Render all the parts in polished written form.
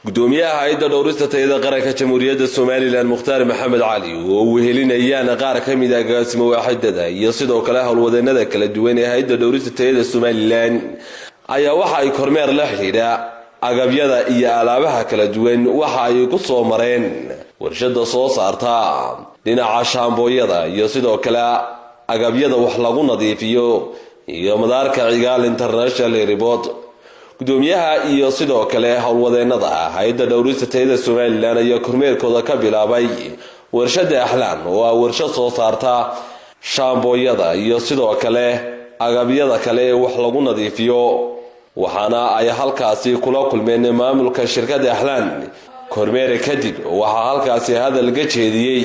gudoomiyaha hay'adda dhowrista tayada qaranka Jamhuuriyadda Soomaaliland Mukhtaar Maxamed Cali oo uu helinayaan qaar ka mid ah agaasimo waaxidada iyo sidoo kale howlwadeennada kala duwan ee hay'adda dhowrista tayada Soomaaliland ayaa waxa ay kormeer la xiriira agabyada iyo alaabaha kala duwan waxa ay ku soo mareen warshada soo saarta dhinaca shaambooyada iyo sidoo kale agabyada wax lagu nadiifiyo iyo madaarka Cigaal International Airport gudoomiyaha iyo sidoo kale howlwadeennada hay'adda dhowrista tayada Soomaaliland ayaa kormeerkooda ka bilaabay warshada Ahlan oo warshad soo saarta shaambooyada iyo sidoo kale agabyada kale wax lagu nadiifiyo waxaana ay halkaasi kula kulmeen maamulka shirkadda Ahlan kormeer kadib waxa halkaasi hadal ka jeediyay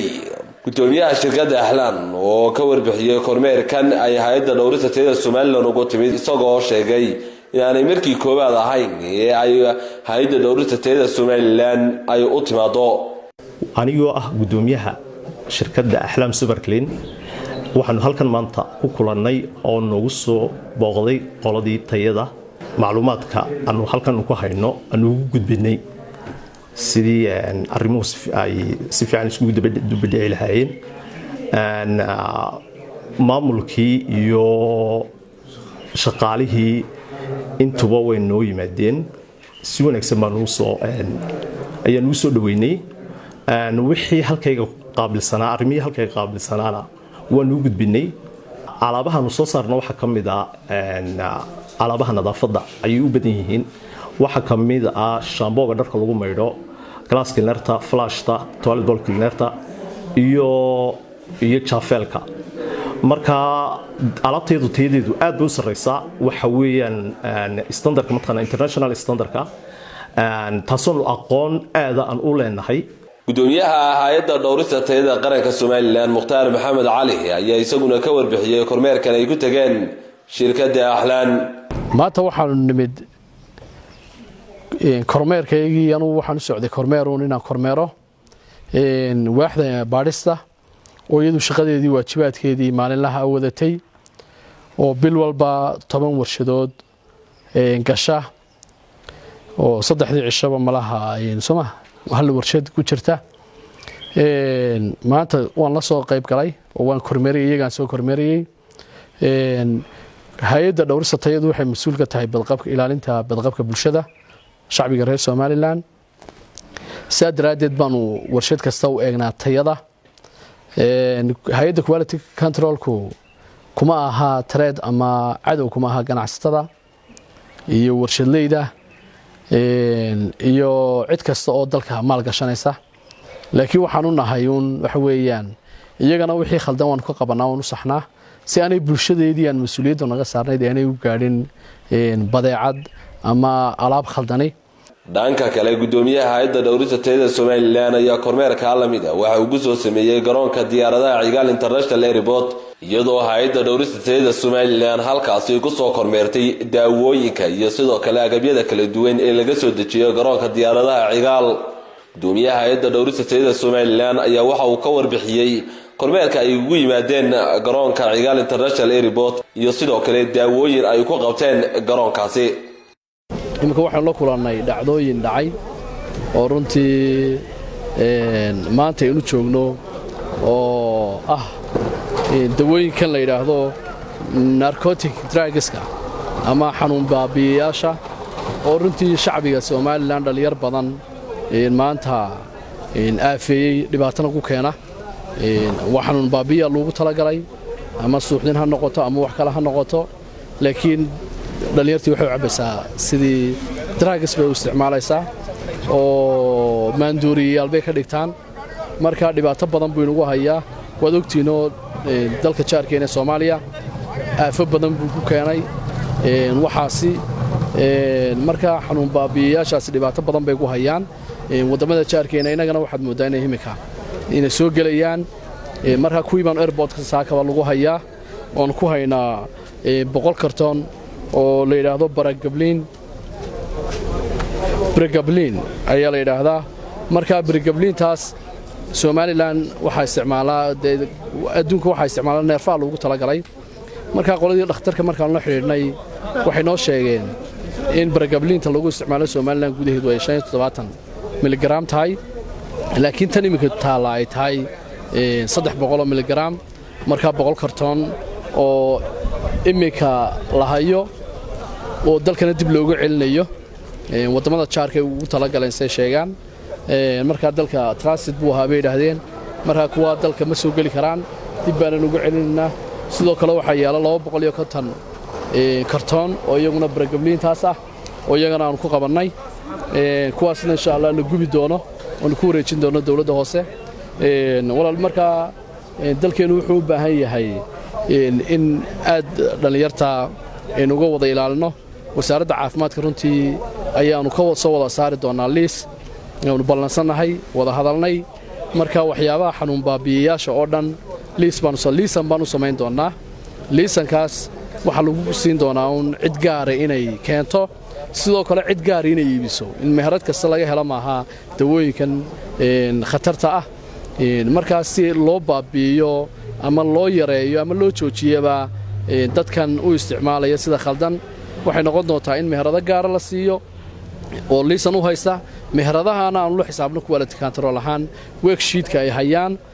gudoomiyaha shirkadda Ahlan oo ka warbixiyay kormeerkan ay hay'adda dhowrista tayada Soomaaliland ugu timid isagoo sheegay يعني مركي كوباد هاين ay hay'adda dhowrista tayada Soomaaliland ay u timaado anigoo ah gudoomiyaha shirkadda Ahlan Superclean waxaan halkan maanta ku kulannay oo noogu soo booqday qoladii tayada macluumaadka aanu halkan ku hayno aanu ugu gudbinay sidii arrimuhu ay si fiican isku dubadhicin lahaayeen maamulkii iyo shaqaalihii intuba way noo yimaadeen si wanaagsan baan u soo dhaweynay wixii halkayga qaabilsanaa arrimihii halkayga qaabilsanaana waan u gudbinay alaabahan soo saarna waxa kamid ah alaabaha nadaafadda ay u badan yihiin waxa kamid ah shaambooga dharka lagu maydho glass cleanerta flashta toilet bowl cleanerta iyo jafeelka marka alaabteedu tayadeedu aad u sareysa waxa weeyaan standardka matqana international standardka taasoo aqoon aad aan u leenahay gudoomiyaha hay'adda dhowrista tayada qaranka Soomaaliland Mukhtaar Maxamed Cali ayaa isaguna ka warbixiyay kormeerkan ay ku tageen shirkadda Ahlan maanta waxaan nimid kormeerkaygii anigu waxaan u socday kormeeroon inaan kormeero waaxda baadhista oo iyadu shaqadeedii waajibaadkeedii maalinlaha wadatay oo bil walba 10 warshadood gasha oo saddexdii cishaba malaha Soomaa hal warshad ku jirta maanta waan la soo qayb galay oo waan kormeeray iyagaan soo kormeerayay hay'adda dhowrista tayadu waxay mas'uul ka tahay badqabka ilaalinta badqabka bulshada shacbiga reer Soomaaliland saadaradeed baanu warshad kasta u eegnaa tayada hay'adda quality controlku kuma aha trade ama cadow kuma aha ganacsatada iyo warshadleyda iyo cid kasta oo dalka maal gashanaysa laakiin waxaan u nahay waxa weeyaan iyagana wixii khaldan waan ka qabanaa oo u saxnaa si aanay bulshadeedii aan mas'uuliyadda naga saarnayd aanay u gaadhin badeecad ama alaab khaldani dhanka kale gudoomiyaha hay'adda dhowrista tayada Soomaaliland ayaa kormeerka la mid ah waxa uu ku soo sameeyay garoonka diyaaradaha Cigaal International Airport iyadoo hay'adda dhowrista tayada Soomaaliland halkaasi ku soo kormeertay daawooyinka iyo sidoo kale agabyada kala duwan ee laga soo dejiyo garoonka diyaaradaha Cigaal gudoomiyaha hay'adda dhowrista tayada Soomaaliland ayaa waxa uu ka warbixiyay kormeerka ay ugu yimaadeen garoonka Cigaal International Airport iyo sidoo kale daawooyin ay ku qabteen garoonkaasi imika waxaan la kulannay dhacdooyin dhacay oo runtii maanta aynu joogno oo ah dawooyinkan la yiraahdo narcotic drugska ama xanuun baabiyaasha oo runtii shacbiga Soomaaliland dhalinyar badan maanta aafeeyay dhibaatana ku keena waxaan baabiya loogu talagalay ama suuxdin ha noqoto ama wax kale ha noqoto laakiin dhalinyartii waxay cabaysaa sidii drugs bay u isticmaalaysaa oo maandooriyaal bay ka dhigtaan marka dhibaato badan buu inagu hayaa waad ogtiinoo dalka jaarkeena Soomaaliya aafo badan buu ku keenay waxaasi marka xanuun baabiyaashaas dhibaato badan bay ku hayaan wadamada jaarkeena inagana waxaad moodaa inay himika inay soo galayaan marka kuwii baan airportka saakaba lagu hayaa oon ku haynaa 100 karton oo la yiraahdo Bregablin ayaa la yiraahdaa marka Bregablin-taas Soomaaliland waxa isticmaalaa adduunka waxa isticmaalaa neerfaha lagu talagalay marka qoladii dhakhtarka markaan la xiriirnay waxay noo sheegeen in Bregablin-ta lagu isticmaalo Soomaaliland gudaheedu ay 75 miligram tahay laakiin tan iminka taalla ay tahay 300 miligram markaa 100 kartoon oo iminka la hayo oo dalkana dib loogu celinayo wadamada jaarka ay ugu talagaleen say sheegaan markaa dalka transit buu ahaa bay yidhaahdeen markaa kuwa dalka ma soo geli karaan dib baanan ugu celinaynaa sidoo kale waxaa yaala 250 kartoon oo iyaguna baragabliintaas ah oo iyagana aan ku qabannay kuwaasna insha Allah la gubi doono oo ku wareejin doono dawladda hoose walaal markaa dalkeenu wuxuu u baahan yahay in aad dhalinyarta uga wada ilaalino wasaaradda caafimaadka runtii ayaanu ka soo wada saari doonaa liis aanu ballansanahay wada hadalnay marka waxyaabaha xanuun baabiyayaasha oo dhan liisan baan u samayn doonaa liisankaas waxa lagu siin doonaa un cid gaar ah inay keento sidoo kale cid gaar inay iibiso in meherad kasta laga helo maaha dawooyinkan khatarta ah markaas si loo baabiyo ama loo yareeyo ama loo joojiyaba dadkan u isticmaalaya sida khaldan waxay noqon doontaa in meherado gaar la siiyo oo liisan u haysta meheradahana aan loo xisaabno quality control ahaan worksheetka ay hayaan